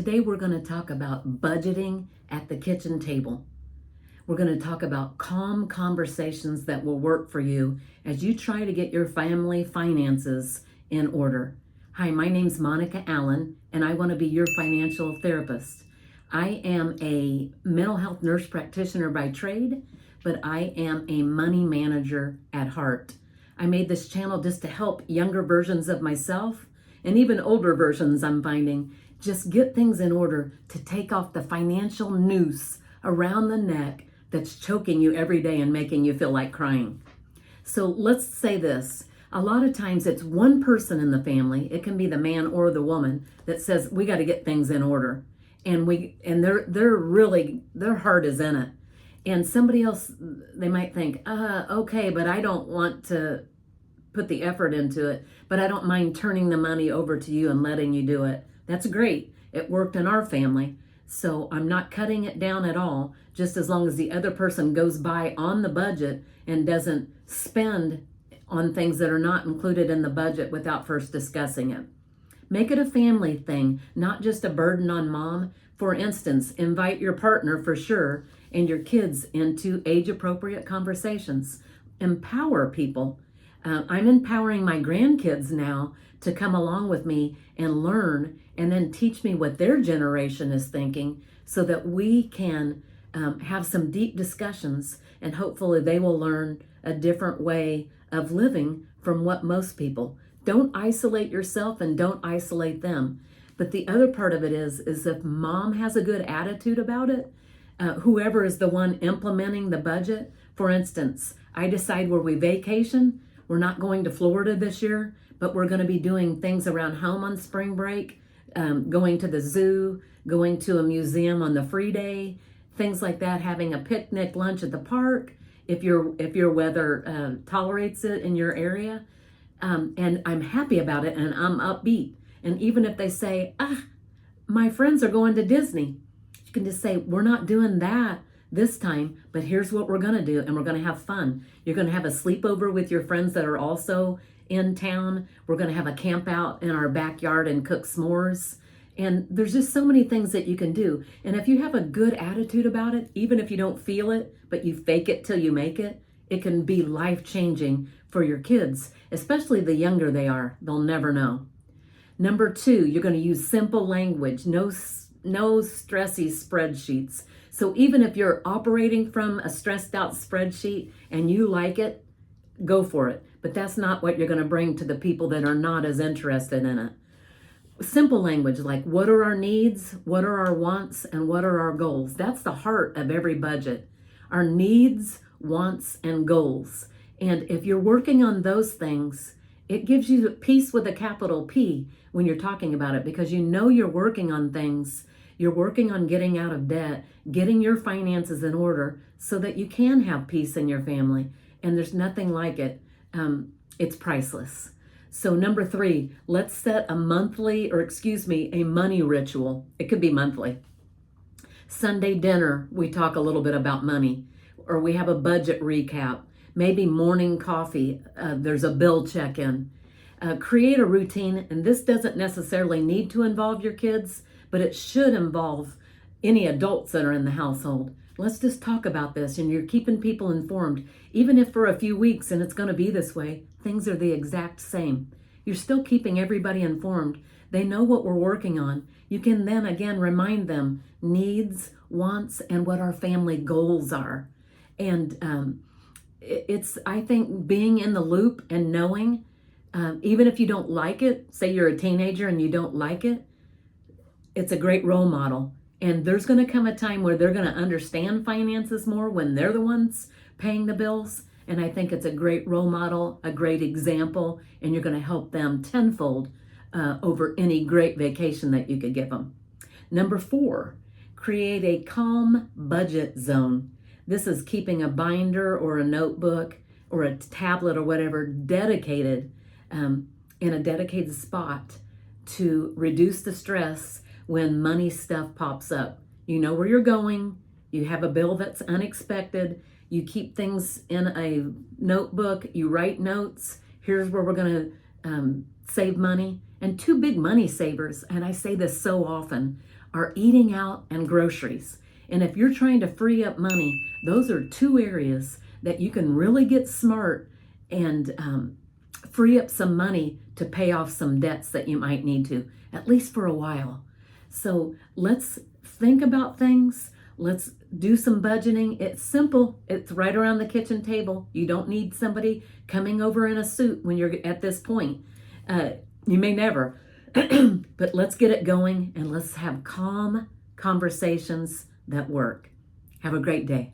Today we're going to talk about budgeting at the kitchen table. We're going to talk about calm conversations that will work for you as you try to get your family finances in order. Hi, my name's Monica Allen, and I want to be your financial therapist. I am a mental health nurse practitioner by trade, but I am a money manager at heart. I made this channel just to help younger versions of myself and even older versions, I'm finding, just get things in order to take off the financial noose around the neck that's choking you every day and making you feel like crying. So let's say this. A lot of times it's one person in the family, it can be the man or the woman, that says we got to get things in order. And their heart is in it. And somebody else, they might think, okay, but I don't want to put the effort into it, but I don't mind turning the money over to you and letting you do it. That's great. It worked in our family. So I'm not cutting it down at all, just as long as the other person goes by on the budget and doesn't spend on things that are not included in the budget without first discussing it. Make it a family thing, not just a burden on mom. For instance, invite your partner for sure and your kids into age-appropriate conversations. Empower people. I'm empowering my grandkids now to come along with me and learn and then teach me what their generation is thinking so that we can have some deep discussions, and hopefully they will learn a different way of living from what most people. Don't isolate yourself and don't isolate them. But the other part of it is if mom has a good attitude about it, whoever is the one implementing the budget, for instance, I decide where we vacation. We're not going to Florida this year, but we're going to be doing things around home on spring break, going to the zoo, going to a museum on the free day, things like that, having a picnic lunch at the park, if your weather tolerates it in your area. And I'm happy about it and I'm upbeat. And even if they say, my friends are going to Disney, you can just say, we're not doing that this time, but here's what we're going to do, and we're going to have fun. You're going to have a sleepover with your friends that are also in town. We're going to have a camp out in our backyard and cook s'mores. And there's just so many things that you can do. And if you have a good attitude about it, even if you don't feel it, but you fake it till you make it, it can be life-changing for your kids, especially the younger they are. They'll never know. Number 2, you're going to use simple language, no stressy spreadsheets. So even if you're operating from a stressed out spreadsheet and you like it, go for it. But that's not what you're going to bring to the people that are not as interested in it. Simple language like what are our needs, what are our wants, and what are our goals? That's the heart of every budget. Our needs, wants, and goals. And if you're working on those things, it gives you peace with a capital P when you're talking about it, because you know you're working on things. You're working on getting out of debt, getting your finances in order so that you can have peace in your family. And there's nothing like it. It's priceless. So number 3, let's set a money ritual. It could be monthly. Sunday dinner, we talk a little bit about money, or we have a budget recap. Maybe morning coffee, there's a bill check-in. Create a routine, and this doesn't necessarily need to involve your kids, but it should involve any adults that are in the household. Let's just talk about this, and you're keeping people informed. Even if for a few weeks, and it's going to be this way, things are the exact same. You're still keeping everybody informed. They know what we're working on. You can then again remind them needs, wants, and what our family goals are. And it's, I think, being in the loop and knowing, even if you don't like it, say you're a teenager and you don't like it, it's a great role model. And there's going to come a time where they're going to understand finances more when they're the ones paying the bills. And I think it's a great role model, a great example, and you're going to help them tenfold over any great vacation that you could give them. Number 4, create a calm budget zone. This is keeping a binder or a notebook or a tablet or whatever dedicated in a dedicated spot to reduce the stress when money stuff pops up. You know where you're going, you have a bill that's unexpected, you keep things in a notebook, you write notes, here's where we're going to save money, And two big money savers, and I say this so often, are eating out and groceries. And if you're trying to free up money, those are two areas that you can really get smart and free up some money to pay off some debts that you might need to, at least for a while. So let's think about things. Let's do some budgeting. It's simple. It's right around the kitchen table. You don't need somebody coming over in a suit when you're at this point. You may never, but let's get it going and let's have calm conversations that work. Have a great day.